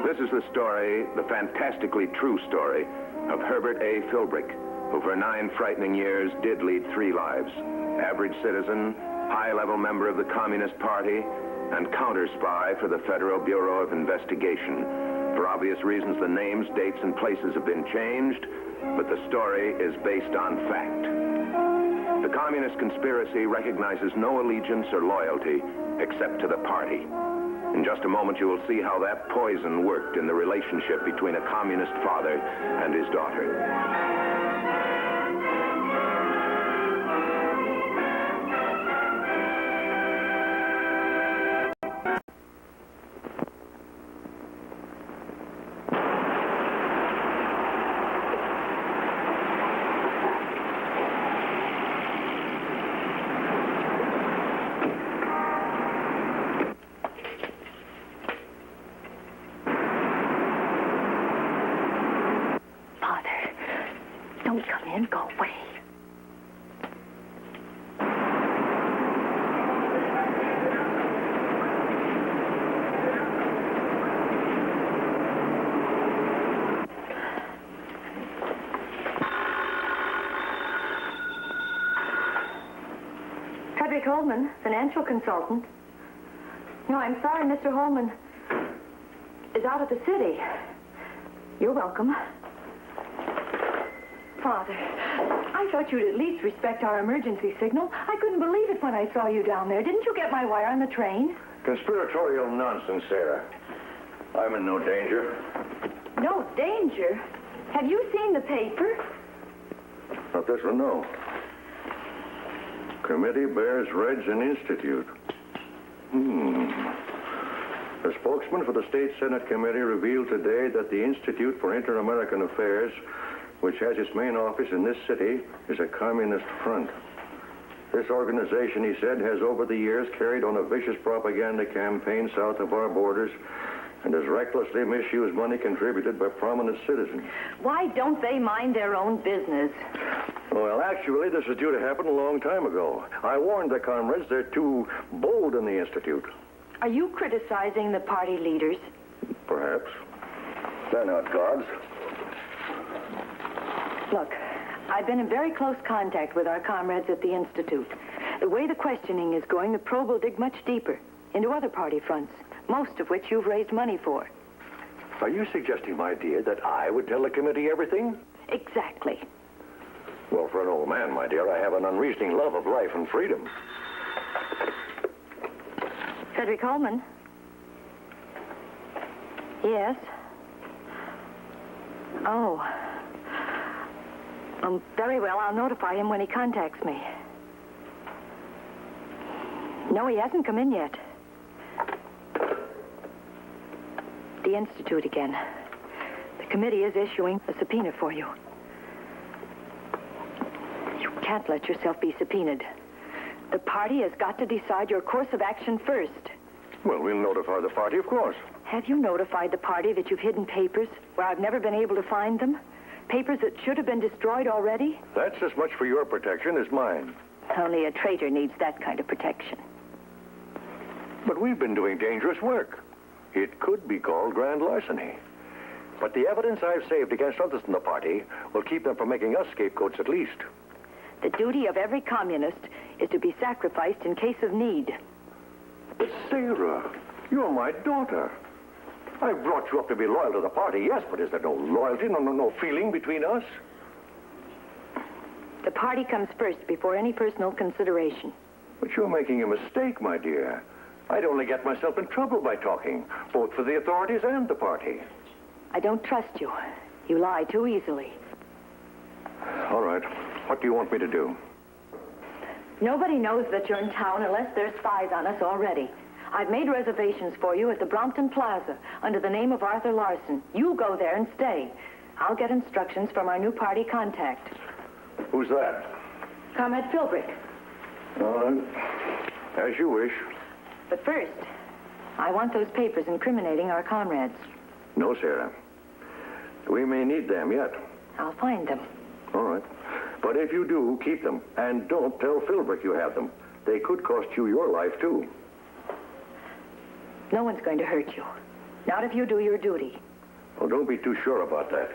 This is the story, the fantastically true story, of Herbert A. Philbrick, who for 9 frightening years did lead 3 lives. Average citizen, high-level member of the Communist Party, and counter-spy for the Federal Bureau of Investigation. For obvious reasons, the names, dates, and places have been changed, but the story is based on fact. The communist conspiracy recognizes no allegiance or loyalty except to the party. In just a moment, you will see how that poison worked in the relationship between a communist father and his daughter. Don't come in. Go away. Frederick Holman, financial consultant. No, I'm sorry, Mr. Holman is out of the city. You're welcome. Father, I thought you'd at least respect our emergency signal. I couldn't believe it when I saw you down there. Didn't you get my wire on the train? Conspiratorial nonsense, Sarah. I'm in no danger. No danger? Have you seen the paper? Not this one, no. Committee bears Reds and Institute. The spokesman for the State Senate Committee revealed today that the Institute for Inter-American Affairs, which has its main office in this city, is a communist front. This organization, he said, has over the years carried on a vicious propaganda campaign south of our borders and has recklessly misused money contributed by prominent citizens. Why don't they mind their own business? Well, actually, this is due to happen a long time ago. I warned the comrades they're too bold in the Institute. Are you criticizing the party leaders? Perhaps. They're not gods. Look, I've been in very close contact with our comrades at the Institute. The way the questioning is going, the probe will dig much deeper into other party fronts, most of which you've raised money for. Are you suggesting, my dear, that I would tell the committee everything? Exactly. Well, for an old man, my dear, I have an unreasoning love of life and freedom. Frederick Holman? Yes? Oh. Very well. I'll notify him when he contacts me. No, he hasn't come in yet. The Institute again. The committee is issuing a subpoena for you. You can't let yourself be subpoenaed. The party has got to decide your course of action first. Well, we'll notify the party, of course. Have you notified the party that you've hidden papers where I've never been able to find them? Papers that should have been destroyed already? That's as much for your protection as mine. Only a traitor needs that kind of protection. But we've been doing dangerous work. It could be called grand larceny. But the evidence I've saved against others in the party will keep them from making us scapegoats at least. The duty of every communist is to be sacrificed in case of need. But Sarah, you're my daughter. I brought you up to be loyal to the party, yes, but is there no loyalty, no feeling between us? The party comes first before any personal consideration. But you're making a mistake, my dear. I'd only get myself in trouble by talking, both for the authorities and the party. I don't trust you. You lie too easily. All right. What do you want me to do? Nobody knows that you're in town unless there's spies on us already. I've made reservations for you at the Brompton Plaza under the name of Arthur Larson. You go there and stay. I'll get instructions from our new party contact. Who's that? Comrade Philbrick. All right. As you wish. But first, I want those papers incriminating our comrades. No, Sarah. We may need them yet. I'll find them. All right. But if you do, keep them. And don't tell Philbrick you have them. They could cost you your life, too. No one's going to hurt you. Not if you do your duty. Well, don't be too sure about that.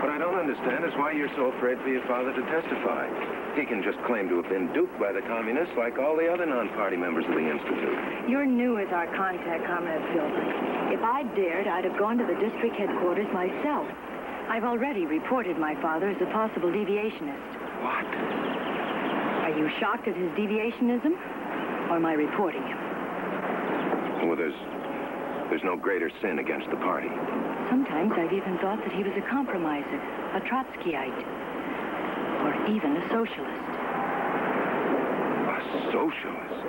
What I don't understand is why you're so afraid for your father to testify. He can just claim to have been duped by the communists like all the other non-party members of the Institute. You're new as our contact, Comrade Philbrick. If I dared, I'd have gone to the district headquarters myself. I've already reported my father as a possible deviationist. What? Are you shocked at his deviationism? Or am I reporting him? Well, there's no greater sin against the party. Sometimes I've even thought that he was a compromiser, a Trotskyite, or even a socialist. A socialist?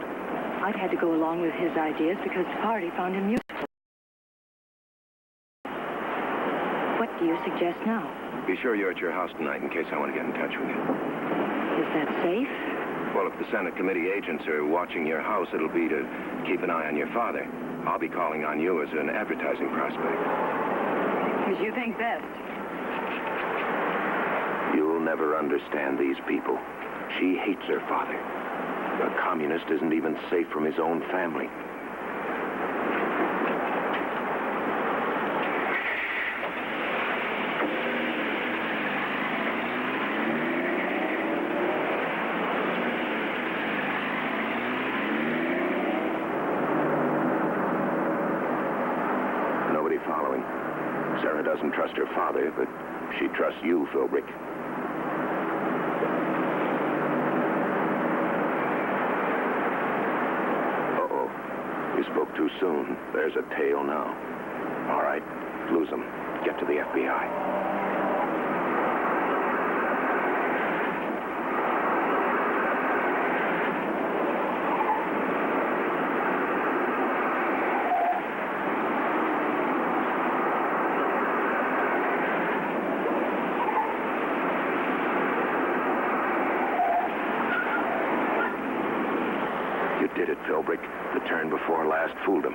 I've had to go along with his ideas because the party found him useful. What do you suggest now? Be sure you're at your house tonight in case I want to get in touch with you. Is that safe? Well, if the Senate committee agents are watching your house, it'll be to keep an eye on your father. I'll be calling on you as an advertising prospect. As you think best. You'll never understand these people. She hates her father. A communist isn't even safe from his own family. Nobody following. Sarah doesn't trust her father, but she trusts you, Philbrick. You spoke too soon. There's a tail now. All right, lose him. Get to the FBI. You did it, Philbrick. The turn before last fooled him. I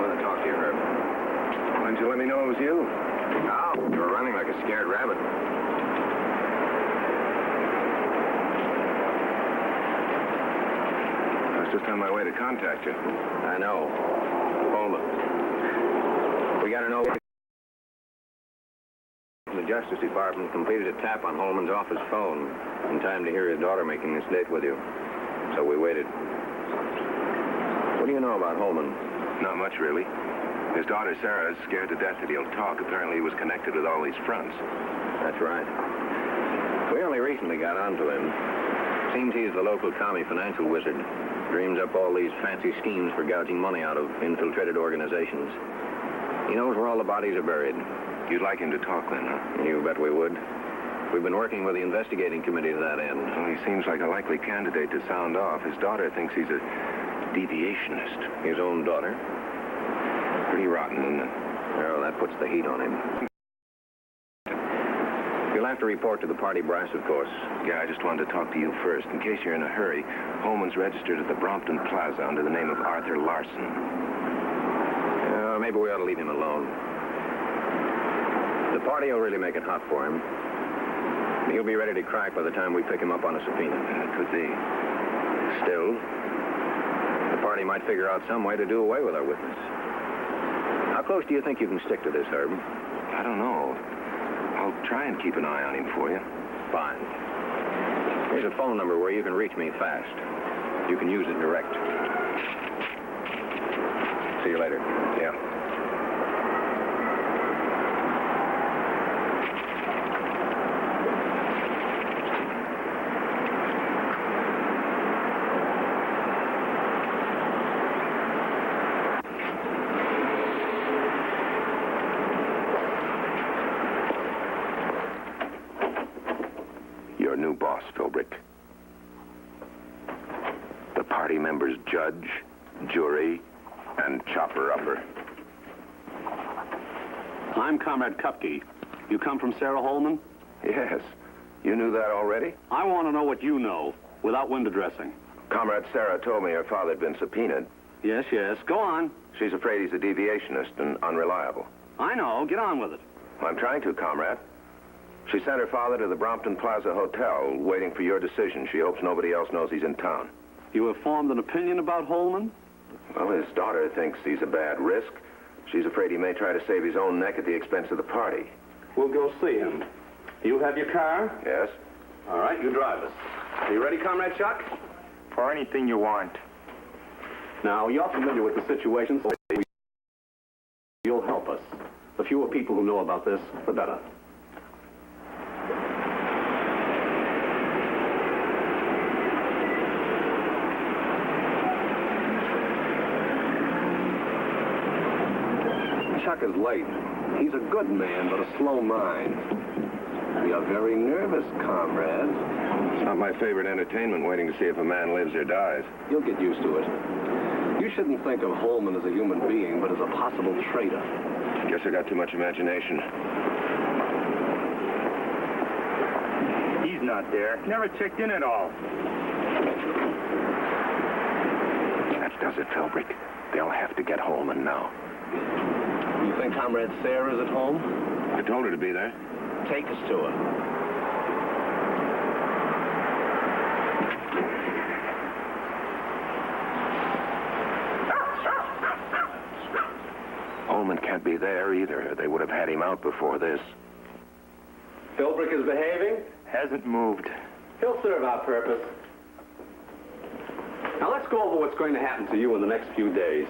want to talk to you, Herb. Why didn't you let me know it was you? Oh, you were running like a scared rabbit. Just on my way to contact you. I know. Holman. We got to know. The Justice Department completed a tap on Holman's office phone in time to hear his daughter making this date with you. So we waited. What do you know about Holman? Not much, really. His daughter, Sarah, is scared to death that he'll talk. Apparently, he was connected with all these fronts. That's right. We only recently got onto him. Seems he's the local commie financial wizard. Dreams up all these fancy schemes for gouging money out of infiltrated organizations. He knows where all the bodies are buried. You'd like him to talk then, huh? You bet we would. We've been working with the investigating committee to that end. Well, he seems like a likely candidate to sound off. His daughter thinks he's a deviationist. His own daughter? Pretty rotten, isn't it? Well, that puts the heat on him. You'll have to report to the party brass, of course. Yeah, I just wanted to talk to you first. In case you're in a hurry, Holman's registered at the Brompton Plaza under the name of Arthur Larson. Maybe we ought to leave him alone. The party will really make it hot for him. He'll be ready to crack by the time we pick him up on a subpoena. It could be. Still, the party might figure out some way to do away with our witness. How close do you think you can stick to this, Herb? I don't know. I'll try and keep an eye on him for you. Fine. Here's a phone number where you can reach me fast. You can use it direct. See you later. Yeah. Your new boss, Philbrick. The party members judge, jury, and chopper-upper. I'm Comrade Kupke. You come from Sarah Holman? Yes. You knew that already? I want to know what you know, without window dressing. Comrade Sarah told me her father had been subpoenaed. Yes, yes. Go on. She's afraid he's a deviationist and unreliable. I know. Get on with it. I'm trying to, Comrade. She sent her father to the Brompton Plaza Hotel, waiting for your decision. She hopes nobody else knows he's in town. You have formed an opinion about Holman? Well, his daughter thinks he's a bad risk. She's afraid he may try to save his own neck at the expense of the party. We'll go see him. You have your car? Yes? All right, you drive us. Are you ready, Comrade Chuck? For anything you want. Now, you're familiar with the situation, so you'll help us. The fewer people who know about this, the better. Chuck is late. He's a good man, but a slow mind. We are very nervous, comrades. It's not my favorite entertainment, waiting to see if a man lives or dies. You'll get used to it. You shouldn't think of Holman as a human being, but as a possible traitor. Guess I got too much imagination. He's not there. Never checked in at all. That does it, Philbrick. They'll have to get Holman now. You think Comrade Sarah's at home? I told her to be there. Take us to her. Holman can't be there either. They would have had him out before this. Philbrick is behaving? Hasn't moved. He'll serve our purpose. Now let's go over what's going to happen to you in the next few days.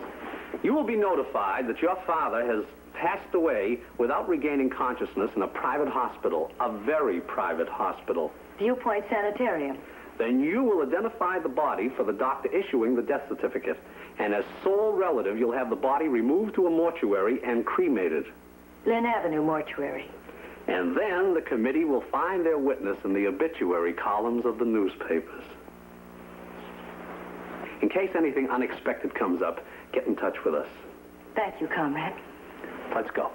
You will be notified that your father has passed away without regaining consciousness in a private hospital, a very private hospital. Viewpoint Sanitarium. Then you will identify the body for the doctor issuing the death certificate. And as sole relative, you'll have the body removed to a mortuary and cremated. Lynn Avenue Mortuary. And then the committee will find their witness in the obituary columns of the newspapers. In case anything unexpected comes up, get in touch with us. Thank you, Comrade. Let's go.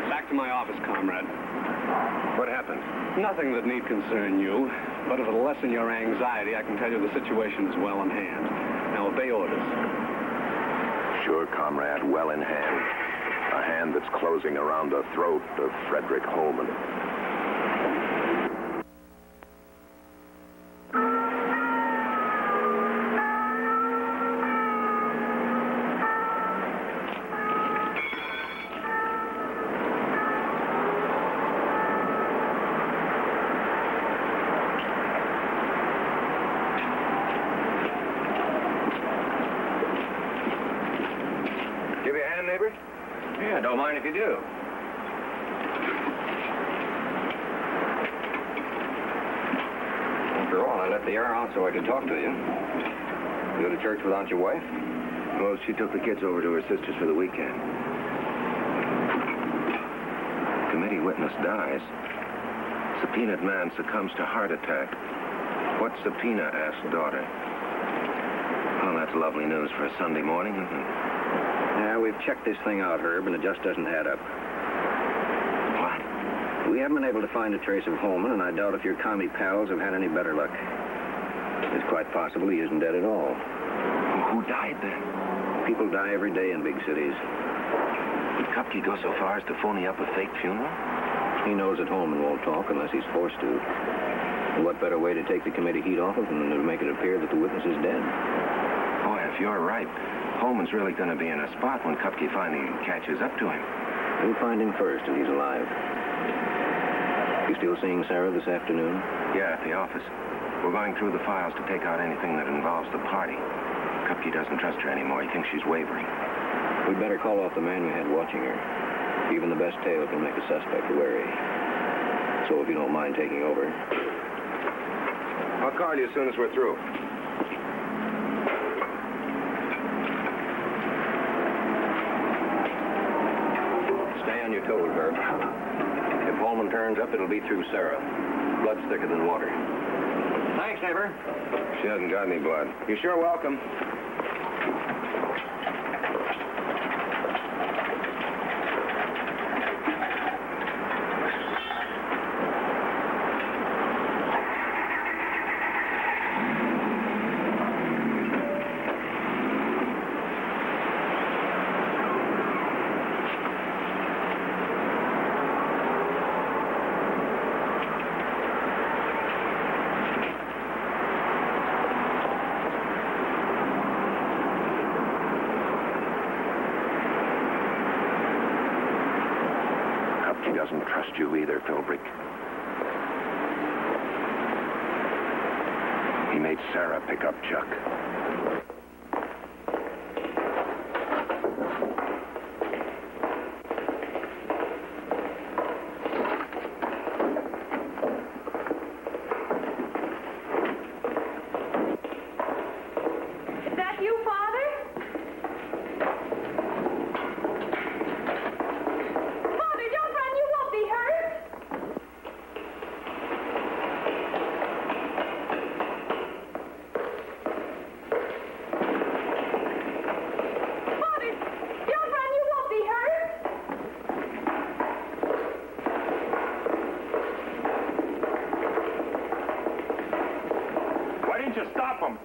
Back to my office, comrade. What happened? Nothing that need concern you, but if it'll lessen your anxiety, I can tell you the situation is well in hand. Now obey orders. Sure, comrade, well in hand. A hand that's closing around the throat of Frederick Holman. Give you a hand, neighbor? Yeah, don't mind if you do. After all, I let the air out so I could talk to you. You go to church without your wife? Well, she took the kids over to her sister's for the weekend. Committee witness dies. Subpoenaed man succumbs to heart attack. What subpoena? Asked daughter. Well, that's lovely news for a Sunday morning, isn't it? Yeah, we've checked this thing out, Herb, and it just doesn't add up. What? We haven't been able to find a trace of Holman, and I doubt if your commie pals have had any better luck. It's quite possible he isn't dead at all. Who died then? People die every day in big cities. Did Kupke go so far as to phony up a fake funeral? He knows that Holman won't talk unless he's forced to. And what better way to take the committee heat off of him than to make it appear that the witness is dead? Boy, if you're right, Holman's really going to be in a spot when Kupke finally catches up to him. We'll find him first if he's alive. You still seeing Sarah this afternoon? Yeah, at the office. We're going through the files to take out anything that involves the party. Kupke doesn't trust her anymore. He thinks she's wavering. We'd better call off the man we had watching her. Even the best tale can make a suspect wary. So if you don't mind taking over. I'll call you as soon as we're through. you're told, Herb. If Holman turns up, it'll be through Sarah. Blood's thicker than water. Thanks, neighbor. She hasn't got any blood. You're sure welcome. He doesn't trust you either, Philbrick. He made Sarah pick up Chuck. Is that you, Father? Father, don't run. You won't be hurt. Father, don't run. You won't be hurt. Why didn't you stop him?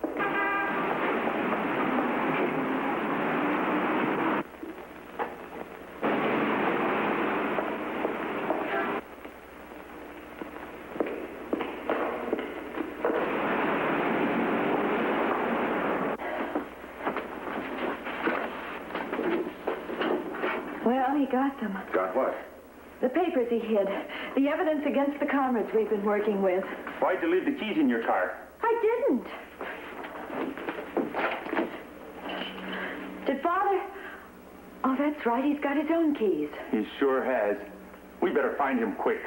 Well, he got them. Got what? The papers he hid. The evidence against the comrades we've been working with. Why'd you leave the keys in your car? I didn't. Did Father? Oh, that's right. He's got his own keys. He sure has. We better find him quick.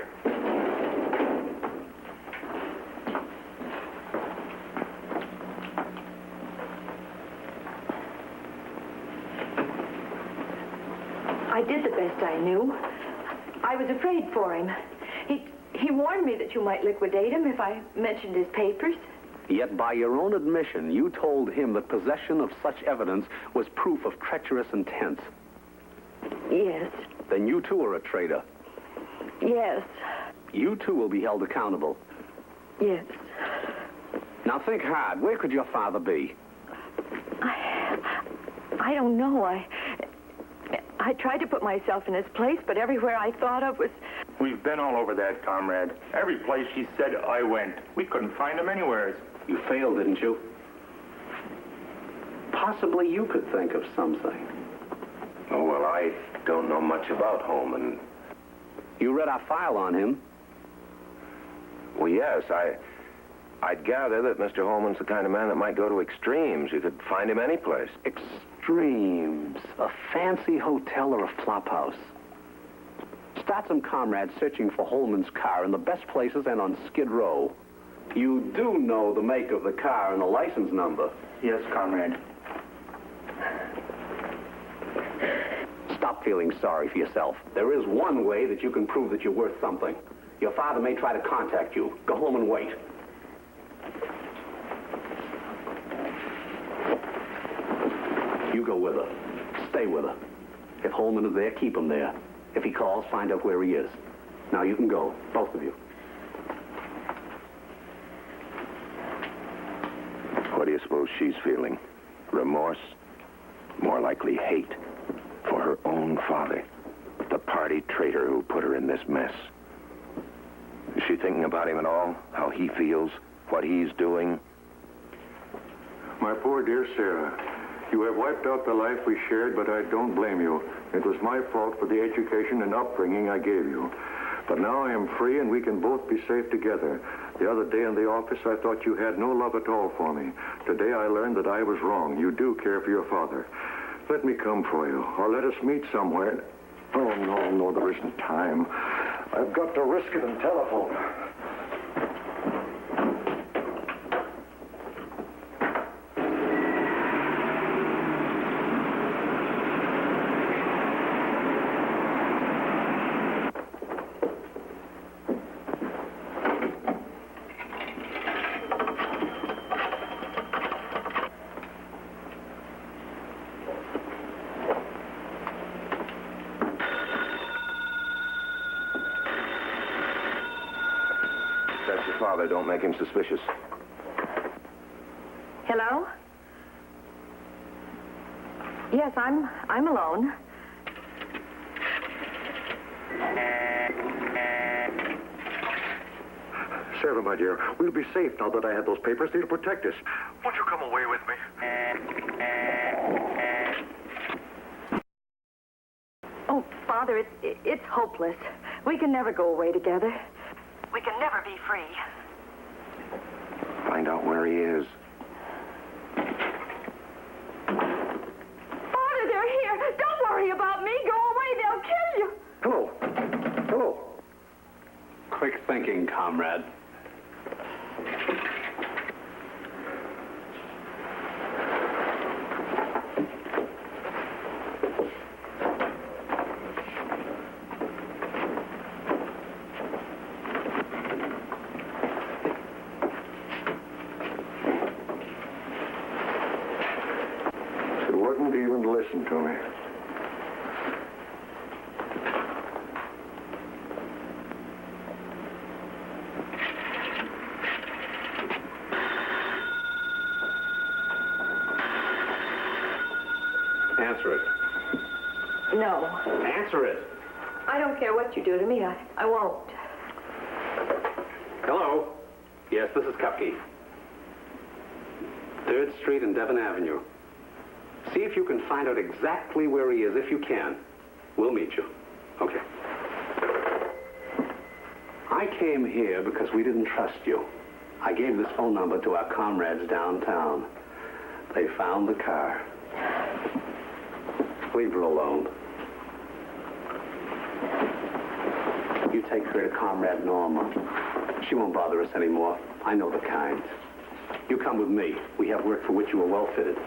I did the best I knew. I was afraid for him. He warned me that you might liquidate him if I mentioned his papers. Yet by your own admission, you told him that possession of such evidence was proof of treacherous intent. Yes. Then you too are a traitor. Yes. You too will be held accountable. Yes. Now think hard. Where could your father be? I don't know. I tried to put myself in his place, but everywhere I thought of was... We've been all over that, comrade. Every place he said I went. We couldn't find him anywhere. You failed, didn't you? Possibly you could think of something. Oh, well, I don't know much about Holman. You read our file on him. Well, yes, I'd gather that Mr. Holman's the kind of man that might go to extremes. You could find him any place. Extremes. A fancy hotel or a flop house. Start some comrades searching for Holman's car in the best places and on Skid Row. You do know the make of the car and the license number. Yes, comrade. Stop feeling sorry for yourself. There is one way that you can prove that you're worth something. Your father may try to contact you. Go home and wait. You go with her. Stay with her. If Holman is there, keep him there. If he calls, find out where he is. Now you can go, both of you. What do you suppose she's feeling? Remorse? More likely hate for her own father, the party traitor who put her in this mess. Is she thinking about him at all? How he feels? What he's doing? My poor dear Sarah, you have wiped out the life we shared, but I don't blame you. It was my fault for the education and upbringing I gave you. But now I am free and we can both be safe together. The other day in the office, I thought you had no love at all for me. Today I learned that I was wrong. You do care for your father. Let me come for you, or let us meet somewhere. Oh, no, there isn't time. I've got to risk it and telephone. father don't make him suspicious. Hello? Yes, I'm alone. Sarah, my dear, we'll be safe now that I have those papers. They'll protect us. Won't you come away with me? Oh, Father, it's hopeless. We can never go away together. We can never be free. Find out where he is. Father, they're here. Don't worry about me. Go away. They'll kill you. Hello. Hello. Quick thinking, comrade. She wouldn't even listen to me. Answer it. No. Answer it. I don't care what you do to me. I won't. Hello? Yes, this is Kupke. 3rd Street and Devon Avenue. See if you can find out exactly where he is, if you can. We'll meet you. Okay. I came here because we didn't trust you. I gave this phone number to our comrades downtown. They found the car. Leave her alone. You take her to Comrade Norma. She won't bother us anymore. I know the kind. You come with me. We have work for which you are well fitted.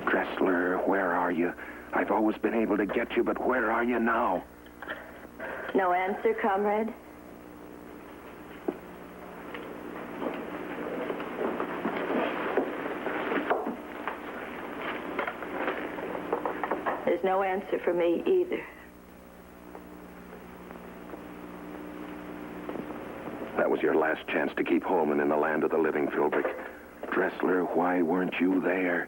Dressler, where are you? I've always been able to get you, but where are you now? No answer, comrade? There's no answer for me either. That was your last chance to keep Holman in the land of the living, Philbrick. Dressler, why weren't you there?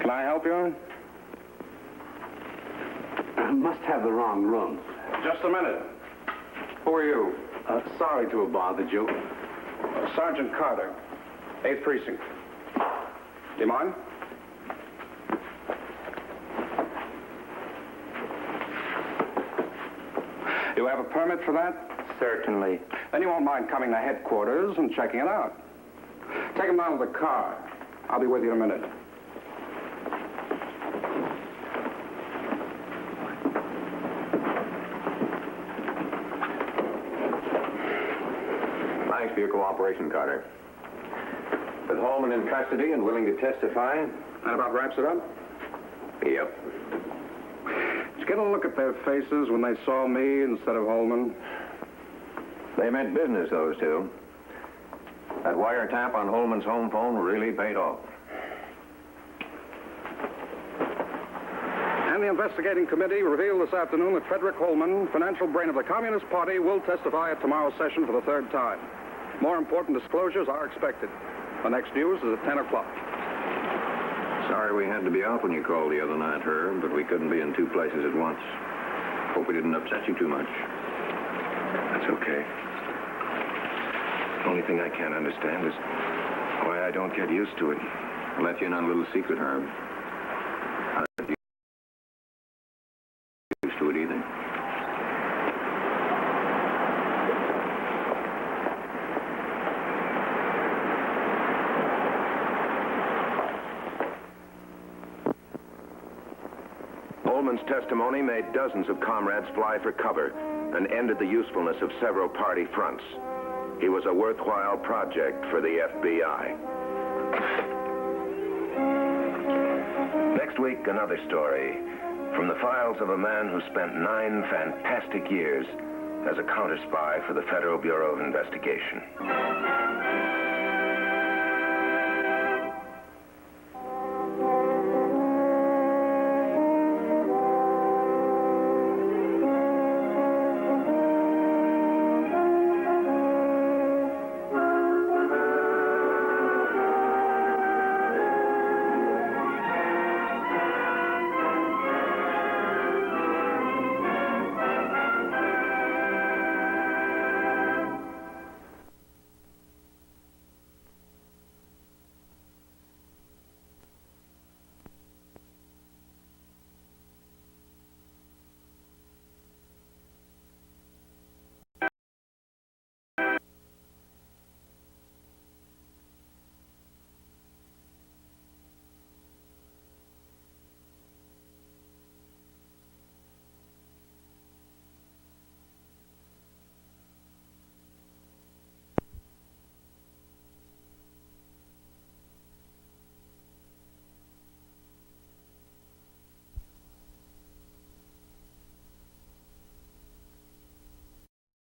Can I help you? I must have the wrong room. Just a minute. Who are you? Sorry to have bothered you. Sergeant Carter, 8th Precinct. Do you mind? You have a permit for that? Certainly. Then you won't mind coming to headquarters and checking it out. Take him down to the car. I'll be with you in a minute. Thanks for your cooperation, Carter. With Holman in custody and willing to testify? That about wraps it up? Yep. Did you get a look at their faces when they saw me instead of Holman? They meant business, those two. That wiretap on Holman's home phone really paid off. And the investigating committee revealed this afternoon that Frederick Holman, financial brain of the Communist Party, will testify at tomorrow's session for the 3rd time. More important disclosures are expected. The next news is at 10 o'clock. Sorry we had to be out when you called the other night, Herb, but we couldn't be in 2 places at once. Hope we didn't upset you too much. That's okay. The only thing I can't understand is why I don't get used to it. I'll let you in on a little secret, Herb. I don't get used to it either. Holman Carlson's testimony made dozens of comrades fly for cover and ended the usefulness of several party fronts. He was a worthwhile project for the FBI. Next week, another story from the files of a man who spent 9 fantastic years as a counter-spy for the Federal Bureau of Investigation.